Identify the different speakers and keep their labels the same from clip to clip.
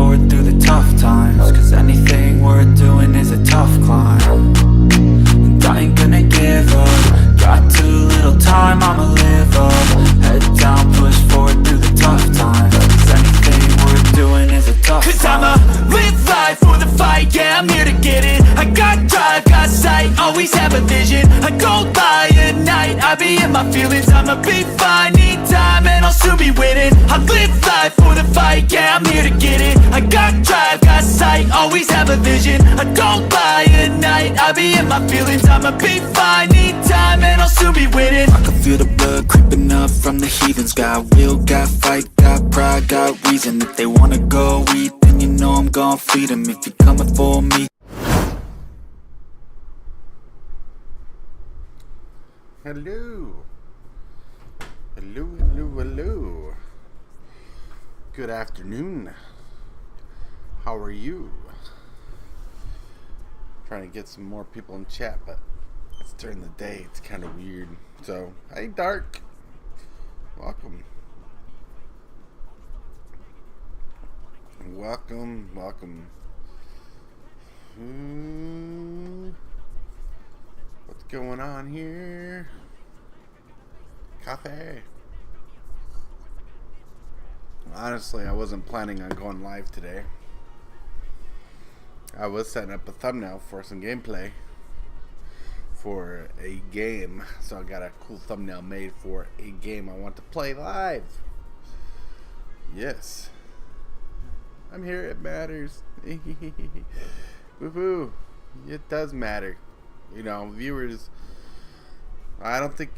Speaker 1: forward through the tough times, cause anything worth doing is a tough climb. And I ain't gonna give up, got too little time, I'ma live up. Head down, push forward through the tough times, cause anything worth doing is a tough climb. Cause I'ma live life for the fight, yeah, I'm here to get it. I got drive, got sight, always have a vision. I don't lie at night, I be in my feelings. I'ma be fine, need time, and I'll soon be winning. I live life for the fight, yeah, I'm here to get it. I got drive, got sight, always have a vision. I don't lie at night, I be in my feelings. I'ma be fine, need time, and I'll soon be winning. I can feel the blood creeping up from the heathens. Got will, got fight, got pride, got reason. If they wanna go eat, then you know I'm gon' feed them. If you're coming for me.
Speaker 2: Hello. Hello, hello, hello. Good afternoon. How are you? Trying to get some more people in chat, but it's during the day. It's kind of weird. So, hey, Dark. Welcome. Welcome, welcome. What's going on here? Cafe. Honestly, I wasn't planning on going live today. I was setting up a thumbnail for some gameplay for a game, so I got a cool thumbnail made for a game I want to play live. Yes, I'm here. It matters. Woohoo! It does matter. You know, viewers. I don't think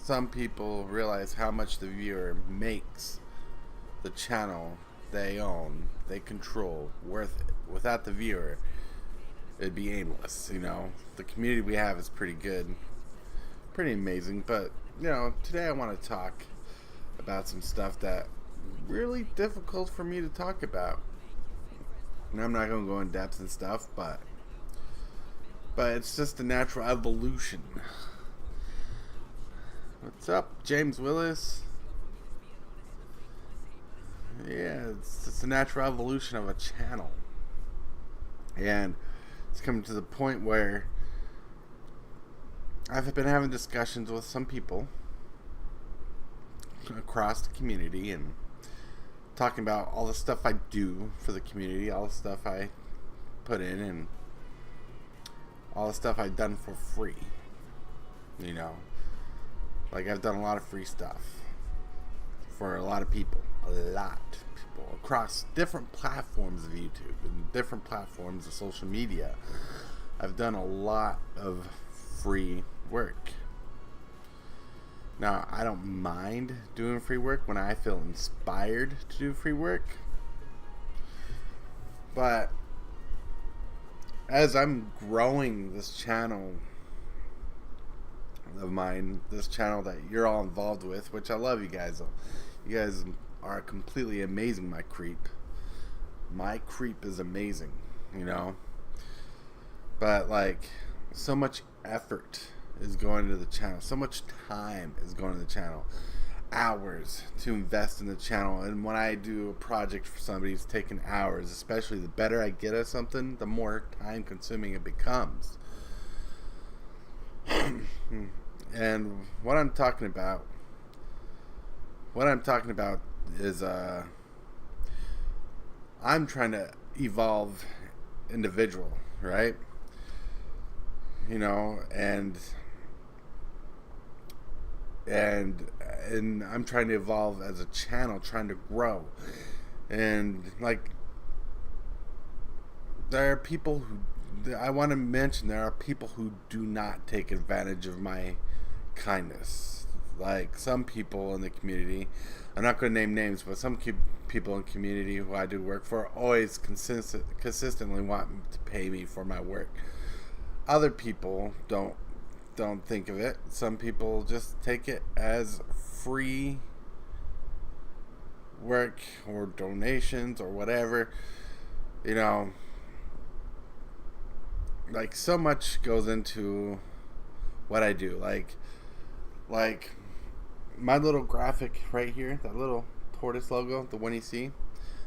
Speaker 2: some people realize how much the viewer makes the channel they own, they control, worth it. Without the viewer, it'd be aimless. You know, the community we have is pretty good, pretty amazing. But you know, today I want to talk about some stuff that really difficult for me to talk about. And I'm not gonna go in depth and stuff, but it's just a natural evolution. What's up, James Willis? Yeah, it's just a natural evolution of a channel. And it's coming to the point where I've been having discussions with some people across the community and talking about all the stuff I do for the community, all the stuff I put in, and all the stuff I've done for free. You know, like I've done a lot of free stuff for a lot of people. Across different platforms of YouTube and different platforms of social media. I've done a lot of free work. Now, I don't mind doing free work when I feel inspired to do free work. But as I'm growing this channel of mine, this channel that you're all involved with, which I love you guys. You guys are completely amazing, my creep. My creep is amazing, you know? But, like, so much effort is going into the channel. So much time is going to the channel. Hours to invest in the channel. And when I do a project for somebody, it's taking hours. Especially the better I get at something, the more time consuming it becomes. And what I'm talking about is I'm trying to evolve individual, right? You know, and I'm trying to evolve as a channel, trying to grow. And like, there are people who, I want to mention, there are people who do not take advantage of my kindness. Like some people in the community, I'm not going to name names, but some people in the community who I do work for always consistently want to pay me for my work. Other people don't think of it. Some people just take it as free work or donations or whatever. You know, like so much goes into what I do. Like my little graphic right here, that little Tortoise logo, the one you see,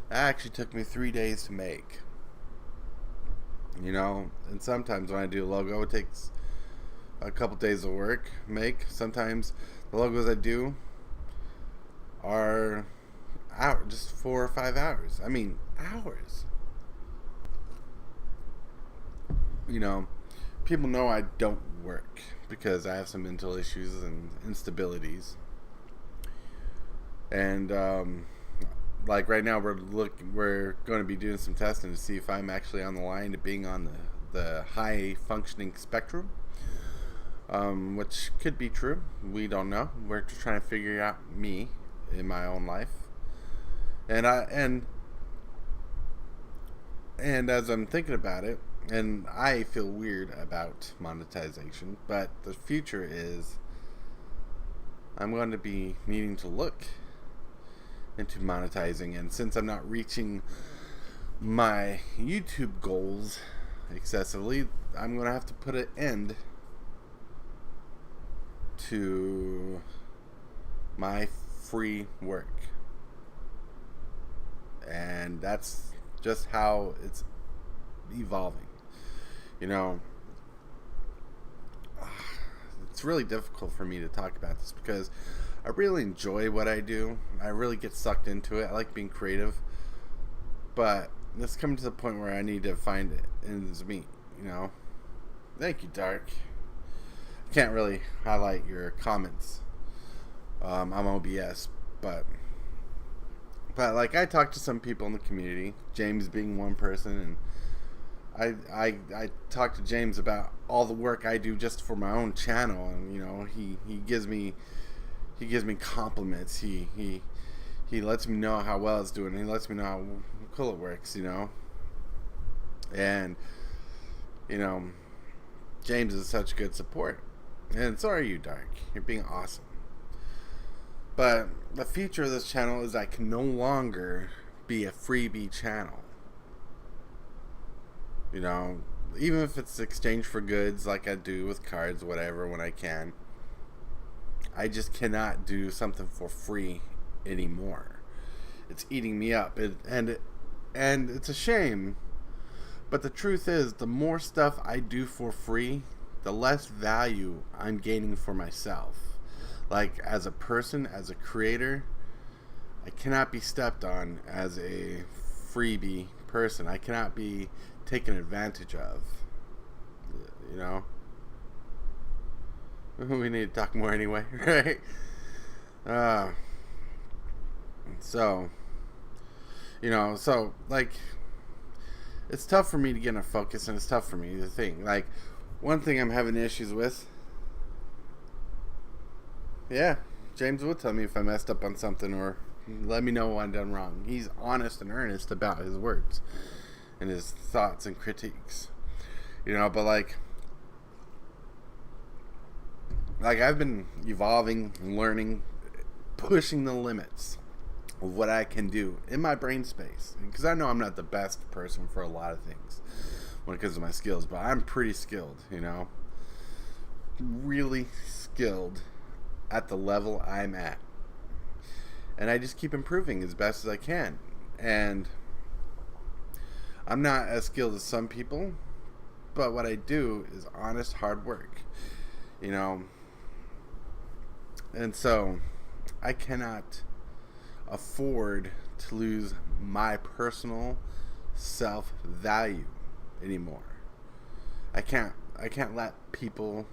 Speaker 2: That actually took me 3 days to make. And sometimes when I do a logo, it takes a couple days of work make. Sometimes the logos I do are out just 4 or 5 hours. I mean, hours. People know I don't work because I have some mental issues and instabilities. And like right now, we're going to be doing some testing to see if I'm actually on the line to being on the high functioning spectrum, which could be true. We don't know. We're just trying to figure out me in my own life, and as I'm thinking about it, and I feel weird about monetization, but the future is I'm going to be needing to look into monetizing, and since I'm not reaching my YouTube goals excessively, I'm going to have to put an end to my free work. And that's just how it's evolving. It's really difficult for me to talk about this because I really enjoy what I do. I really get sucked into it. I like being creative. But it's coming to the point where I need to find it in this meat, Thank you, Dark. I can't really highlight your comments. I'm OBS, but like I talked to some people in the community, James being one person, and I talked to James about all the work I do just for my own channel, and he gives me compliments. He lets me know how well it's doing. He lets me know how cool it works, And James is such good support, and so are you, Dark. You're being awesome. But the future of this channel is I can no longer be a freebie channel. Even if it's exchange for goods like I do with cards, whatever, when I can. I just cannot do something for free anymore. It's eating me up. And it's a shame. But the truth is, the more stuff I do for free, the less value I'm gaining for myself. Like, as a person, as a creator, I cannot be stepped on as a freebie person. I cannot be taken advantage of. We need to talk more anyway, right? So like, it's tough for me to get in a focus, and it's tough for me to think. Like, one thing I'm having issues with, James will tell me if I messed up on something or let me know when I'm done wrong. He's honest and earnest about his words and his thoughts and critiques. But like I've been evolving, learning, pushing the limits of what I can do in my brain space. Because I know I'm not the best person for a lot of things when it comes to my skills, but I'm pretty skilled, really skilled at the level I'm at. And I just keep improving as best as I can. And I'm not as skilled as some people, but what I do is honest, hard work, And so I cannot afford to lose my personal self-value anymore. I can't let people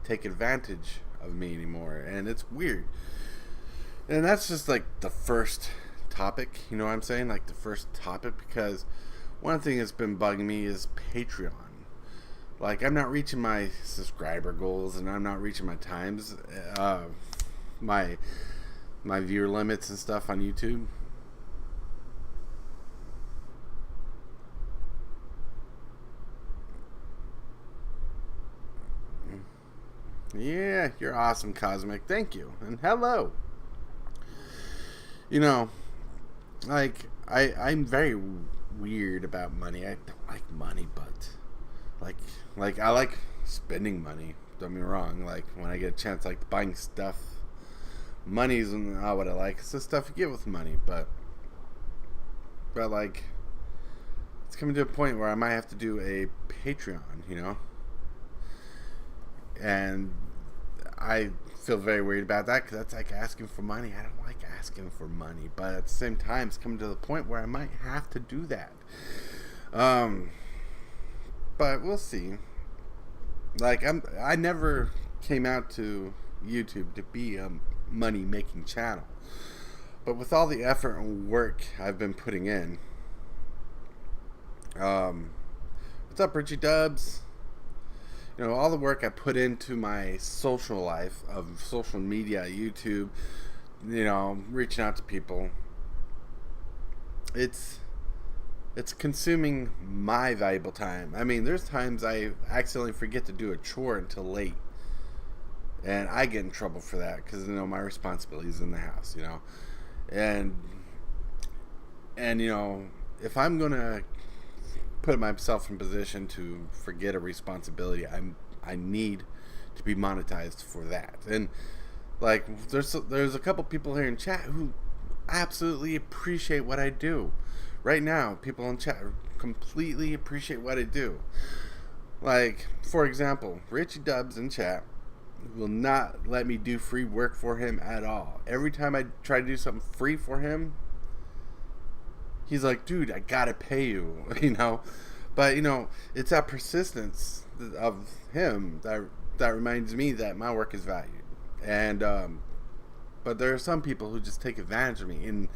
Speaker 2: take advantage of me anymore, and it's weird. And that's just like the first topic, you know what I'm saying? Like the first topic, because one thing that's been bugging me is Patreon. Like, I'm not reaching my subscriber goals, and I'm not reaching my times, my viewer limits and stuff on YouTube. Yeah, you're awesome, Cosmic. Thank you. And hello. Like, I'm very weird about money. I don't like money, but like I like spending money. Don't get me wrong. Like, when I get a chance, I like buying stuff. Money's not what I like. It's the stuff you get with money, but But like, it's coming to a point where I might have to do a Patreon, you know? And I feel very worried about that because that's like asking for money. I don't like asking for money, but at the same time, it's coming to the point where I might have to do that. But we'll see. Like, I never came out to YouTube to be a money making channel, but with all the effort and work I've been putting in, what's up, Richie Dubs? You know, all the work I put into my social life of social media, YouTube, you know, reaching out to people, it's consuming my valuable time. I mean, there's times I accidentally forget to do a chore until late, and I get in trouble for that because, you know, my responsibilities in the house, you know, and you know, if I'm gonna put myself in position to forget a responsibility, I need to be monetized for that. And like, there's a couple people here in chat who absolutely appreciate what I do. Right now, people in chat completely appreciate what I do. Like, for example, Richie Dubs in chat will not let me do free work for him at all. Every time I try to do something free for him, he's like, dude, I gotta pay you, you know? But, you know, it's that persistence of him that reminds me that my work is valued. And, but there are some people who just take advantage of me. And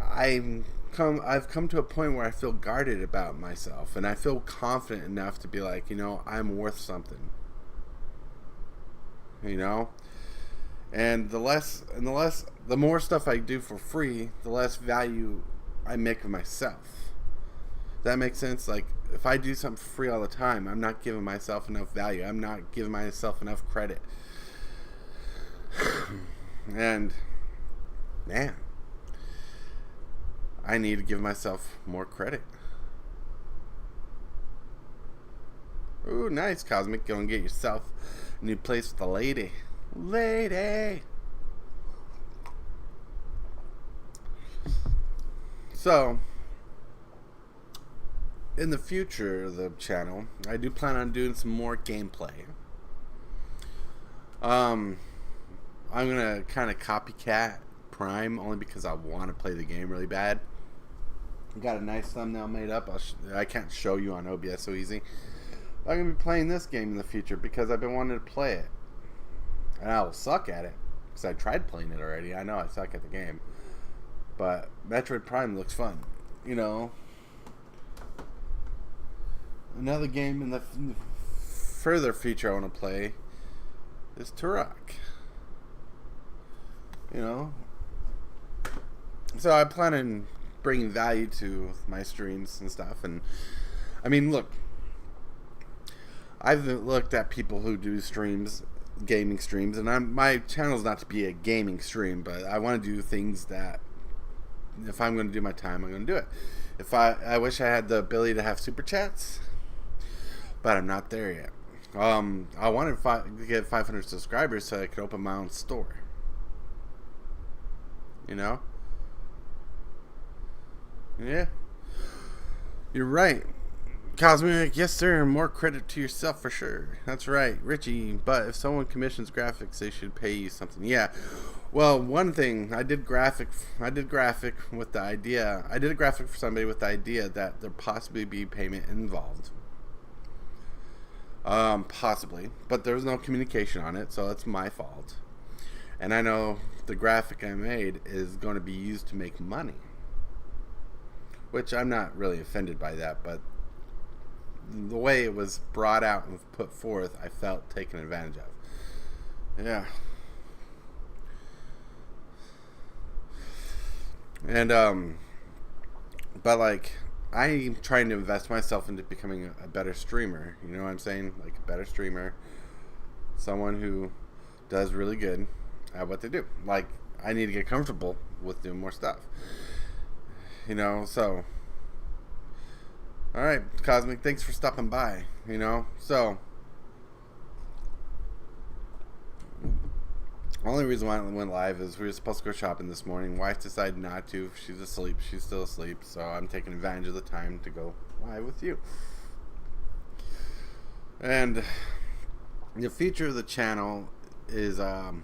Speaker 2: I've come to a point where I feel guarded about myself. And I feel confident enough to be like, you know, I'm worth something. You know? And the more stuff I do for free, the less value I make of myself. That makes sense? Like, if I do something for free all the time, I'm not giving myself enough value. I'm not giving myself enough credit. And, man, I need to give myself more credit. Ooh, nice, Cosmic. Go and get yourself a new place with a lady. Lady! So, in the future of the channel, I do plan on doing some more gameplay. I'm gonna kind of copycat Prime only because I want to play the game really bad. Got a nice thumbnail made up. I can't show you on OBS so easy. I'm gonna be playing this game in the future because I've been wanting to play it, and I will suck at it because I tried playing it already. I know I suck at the game. But Metroid Prime looks fun, you know. Another game in the further future I want to play is Turok. You know. So I plan on bringing value to my streams and stuff. And I mean, look, I've looked at people who do streams, gaming streams, and my channel's not to be a gaming stream, but I want to do things that, if I'm going to do my time, I'm going to do it. If I wish I had the ability to have super chats, but I'm not there yet. I wanted to get 500 subscribers so I could open my own store. You know? Yeah. You're right. Cosmic, yes sir, more credit to yourself for sure. That's right, Richie. But if someone commissions graphics, they should pay you something. Yeah. Well, one thing, I did graphic with the idea. I did a graphic for somebody with the idea that there possibly be payment involved. Possibly, but there was no communication on it, so that's my fault. And I know the graphic I made is going to be used to make money, which I'm not really offended by that, but the way it was brought out and put forth, I felt taken advantage of. Yeah. And but like, I'm trying to invest myself into becoming a better streamer. You know what I'm saying? Like a better streamer, someone who does really good at what they do. Like, I need to get comfortable with doing more stuff. You know, so. Alright, Cosmic, thanks for stopping by. You know, so. Only reason why I went live is we were supposed to go shopping this morning. Wife decided not to. She's asleep. She's still asleep. So I'm taking advantage of the time to go live with you. And the future of the channel is I'm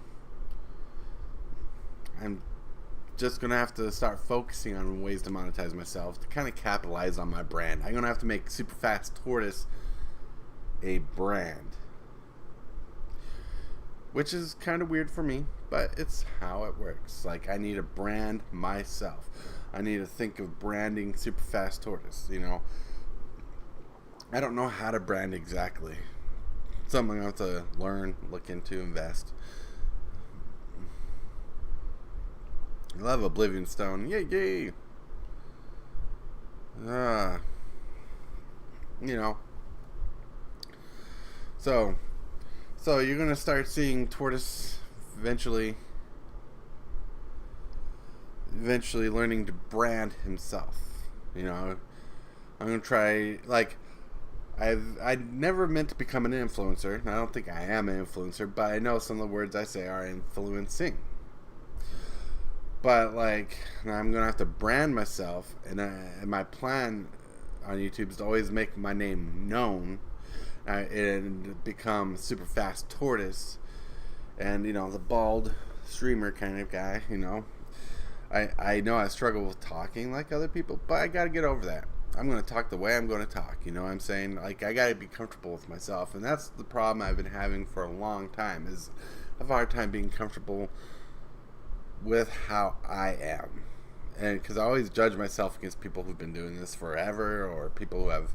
Speaker 2: just going to have to start focusing on ways to monetize myself to kind of capitalize on my brand. I'm going to have to make Super Fast Tortoise a brand. Which is kind of weird for me, but it's how it works. Like, I need to brand myself. I need to think of branding Super Fast Tortoise, you know. I don't know how to brand exactly. Something I have to learn, look into, invest. I love Oblivion Stone. Yay, yay. You know. So you're going to start seeing Tortoise eventually learning to brand himself. You know, I'm going to try, like, I never meant to become an influencer. I don't think I am an influencer, but I know some of the words I say are influencing. But, like, I'm going to have to brand myself, and my plan on YouTube is to always make my name known. And become Super Fast Tortoise, and you know, the bald streamer kind of guy. You know, I know I struggle with talking like other people, but I gotta get over that. I'm gonna talk the way I'm gonna talk. You know what I'm saying? Like, I gotta be comfortable with myself, and that's the problem I've been having for a long time. Is I have a hard time being comfortable with how I am, and because I always judge myself against people who've been doing this forever, or people who have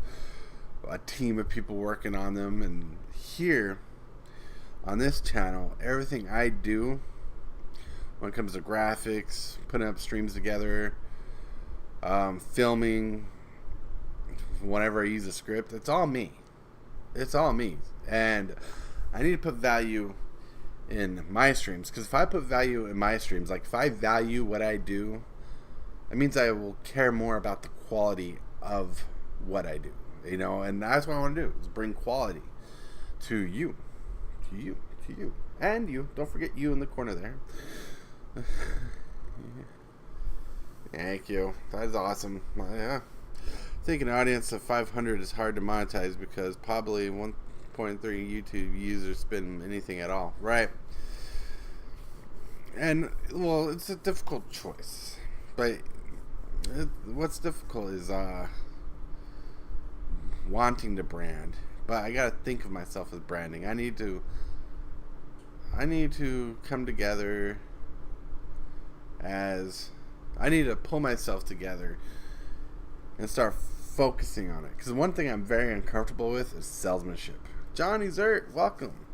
Speaker 2: a team of people working on them. And here on this channel, everything I do when it comes to graphics, putting up streams together, filming, whenever I use a script, it's all me. It's all me. And I need to put value in my streams, because if I put value in my streams, like if I value what I do, it means I will care more about the quality of what I do. You know, and that's what I want to do, is bring quality to you. And you. Don't forget you in the corner there. Thank you. That is awesome. Yeah. I think an audience of 500 is hard to monetize because probably 1.3 YouTube users spend anything at all. Right. And, well, it's a difficult choice. But what's difficult is, wanting to brand, but I gotta think of myself as branding. I need to come together as I need to pull myself together and start focusing on it, because one thing I'm very uncomfortable with is salesmanship. Johnny Zert, welcome.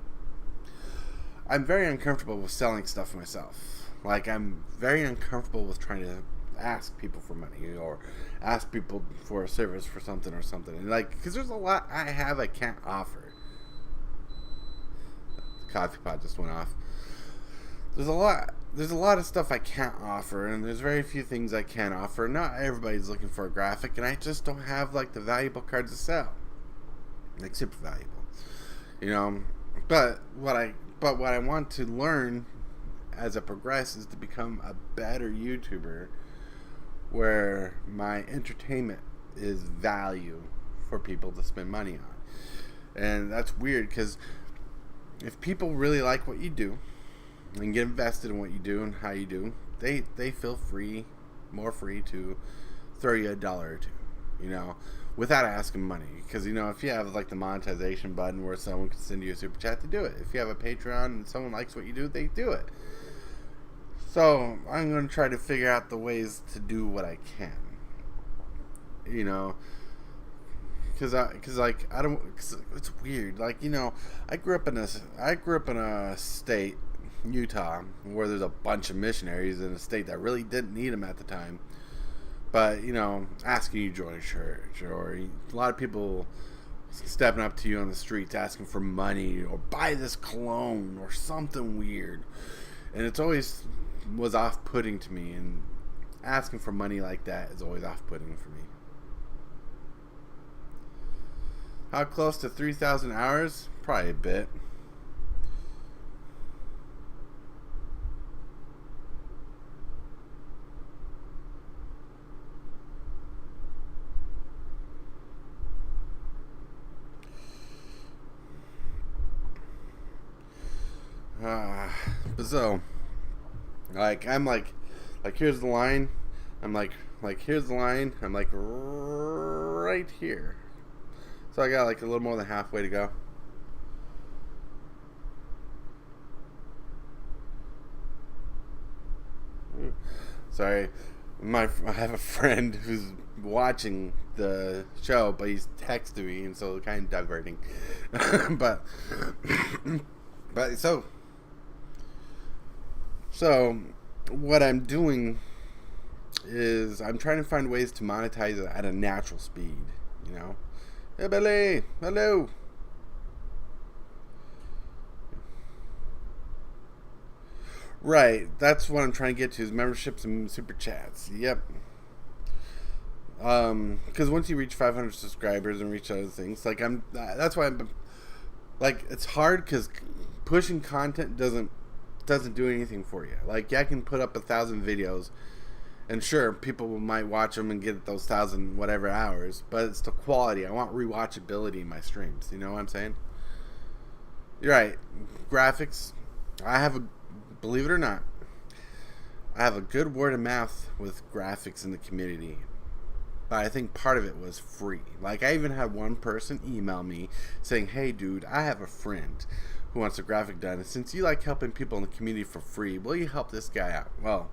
Speaker 2: I'm very uncomfortable with selling stuff myself. Like, I'm very uncomfortable with trying to ask people for money or ask people for a service for something or something. And like, because there's a lot I can't offer. The coffee pot just went off. There's a lot of stuff I can't offer, and there's very few things I can offer. Not everybody's looking for a graphic, and I just don't have like the valuable cards to sell, like super valuable, you know. But what I want to learn as I progress is to become a better YouTuber, where my entertainment is value for people to spend money on. And that's weird, because if people really like what you do and get invested in what you do and how you do, they feel more free to throw you $1 or $2, you know, without asking money. Because, you know, if you have like the monetization button where someone can send you a super chat, they do it. If you have a Patreon and someone likes what you do, they do it. So I'm going to try to figure out the ways to do what I can, you know, because it's weird. Like, you know, I grew up in a state, Utah, where there's a bunch of missionaries in a state that really didn't need them at the time. But, you know, asking you to join a church, or a lot of people stepping up to you on the streets asking for money, or buy this cologne, or something weird. And it's always was off-putting to me, and asking for money like that is always off-putting for me. How close to 3,000 hours? Probably a bit. So, I'm like here's the line. I'm like here's the line. I'm like right here. So I got like a little more than halfway to go. Sorry, I have a friend who's watching the show, but he's texting me, and so it's kind of diverting. but so what I'm doing is I'm trying to find ways to monetize it at a natural speed. You know, hey Billy, hello. Right, that's what I'm trying to get to is memberships and super chats. Yep. Because once you reach 500 subscribers and reach other things, that's why I'm like it's hard because pushing content doesn't do anything for you. Like, yeah, I can put up 1,000 videos, and sure, people might watch them and get those 1,000 whatever hours, but it's the quality. I want rewatchability in my streams. You know what I'm saying? You're right. Graphics. Believe it or not, I have a good word of mouth with graphics in the community. But I think part of it was free. Like, I even had one person email me saying, hey dude, I have a friend who wants a graphic done, and since you like helping people in the community for free, will you help this guy out? Well,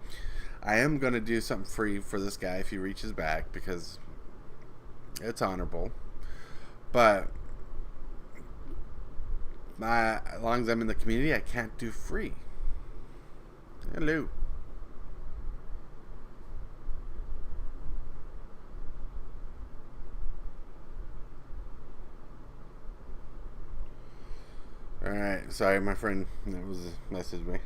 Speaker 2: I am going to do something free for this guy if he reaches back, because it's honorable. But as long as I'm in the community, I can't do free. Hello. Alright, sorry, my friend messaged me.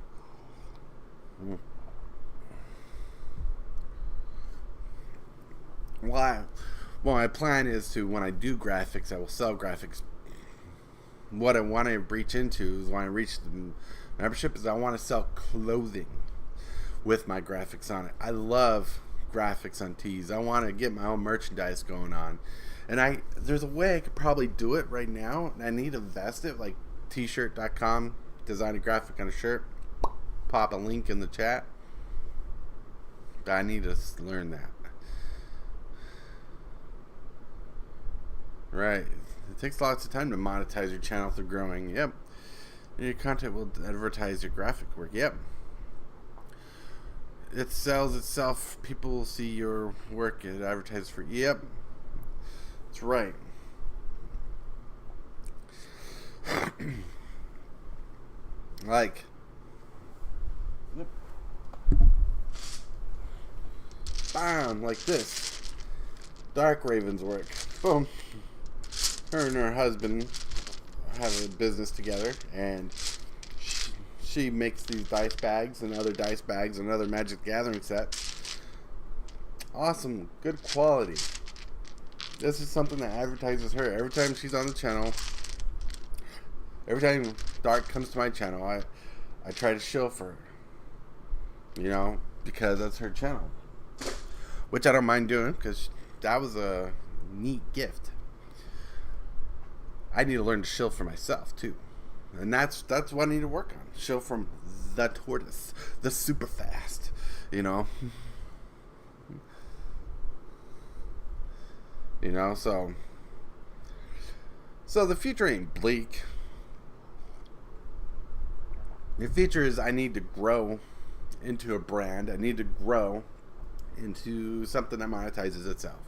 Speaker 2: Well, my plan is to, when I do graphics, I will sell graphics. What I want to reach into is when I reach the membership is I want to sell clothing with my graphics on it. I love graphics on tees. I want to get my own merchandise going on. And there's a way I could probably do it right now. I need to invest it, like t-shirt.com, design a graphic on a shirt, pop a link in the chat. But I need to learn that. Right. It takes lots of time to monetize your channel through growing. Yep. And your content will advertise your graphic work. Yep. It sells itself. People will see your work. It advertises for. Yep. That's right. Like. Yep. Bam. Like this. Dark Raven's work. Boom. Her and her husband have a business together, and she makes these dice bags and other dice bags and other Magic Gathering sets. Awesome, good quality. This is something that advertises her. Every time she's on the channel, every time Dark comes to my channel, I try to show for her. You know, because that's her channel. Which I don't mind doing, because that was a neat gift. I need to learn to shill for myself too, and that's what I need to work on. Shill from the Tortoise, the super fast, you know. So the future ain't bleak. The future is I need to grow into a brand. I need to grow into something that monetizes itself.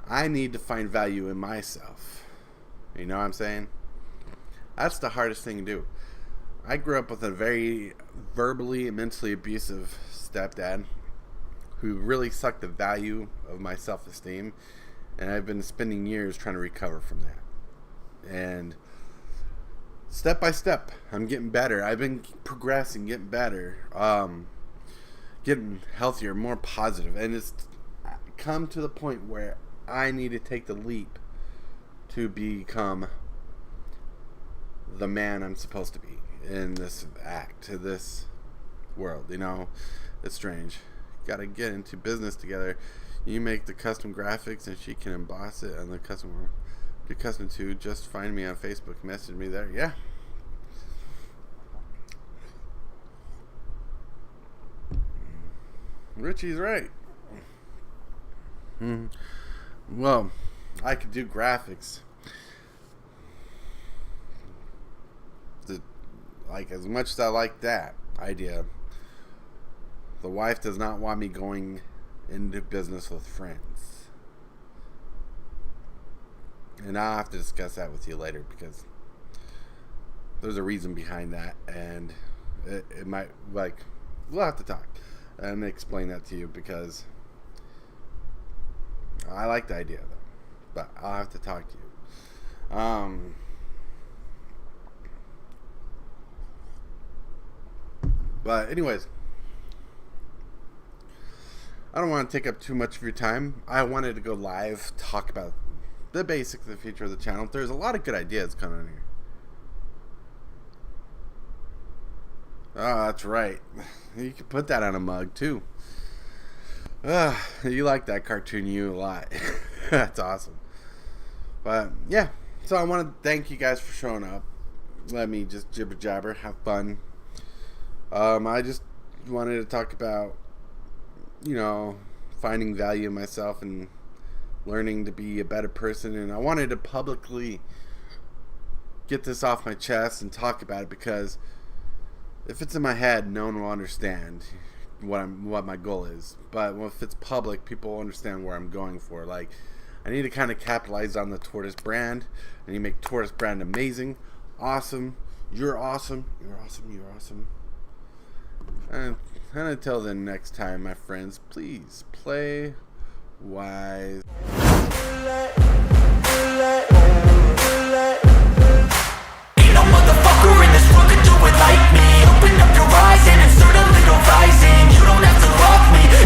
Speaker 2: I need to find value in myself. You know what I'm saying? That's the hardest thing to do. I grew up with a very verbally and mentally abusive stepdad who really sucked the value of my self-esteem, and I've been spending years trying to recover from that. And step by step, I'm getting better. I've been progressing, getting better, getting healthier, more positive, and it's come to the point where I need to take the leap to become the man I'm supposed to be in this act, to this world. You know, it's strange. Gotta get into business together. You make the custom graphics and she can emboss it on the custom. Do custom too. Just find me on Facebook, message me there. Yeah. Richie's right. Well, I could do graphics. Like, as much as I like that idea, the wife does not want me going into business with friends. And I'll have to discuss that with you later, because there's a reason behind that, and it might, like, we'll have to talk and explain that to you, because I like the idea, though, but I'll have to talk to you. But anyways, I don't want to take up too much of your time. I wanted to go live, talk about the basics of the future of the channel. There's a lot of good ideas coming in here. Oh, that's right. You can put that on a mug too. You like that cartoon a lot. That's awesome. But yeah, so I want to thank you guys for showing up. Let me just jibber jabber, have fun. I just wanted to talk about, finding value in myself and learning to be a better person, and I wanted to publicly get this off my chest and talk about it, because if it's in my head, no one will understand what my goal is. But if it's public, people will understand where I'm going for. Like, I need to kind of capitalize on the Tortoise brand. I need to make Tortoise brand amazing, awesome. You're awesome. You're awesome. You're awesome. And until the next time, my friends, please play wise.
Speaker 1: Ain't no motherfucker in this world could do it like me.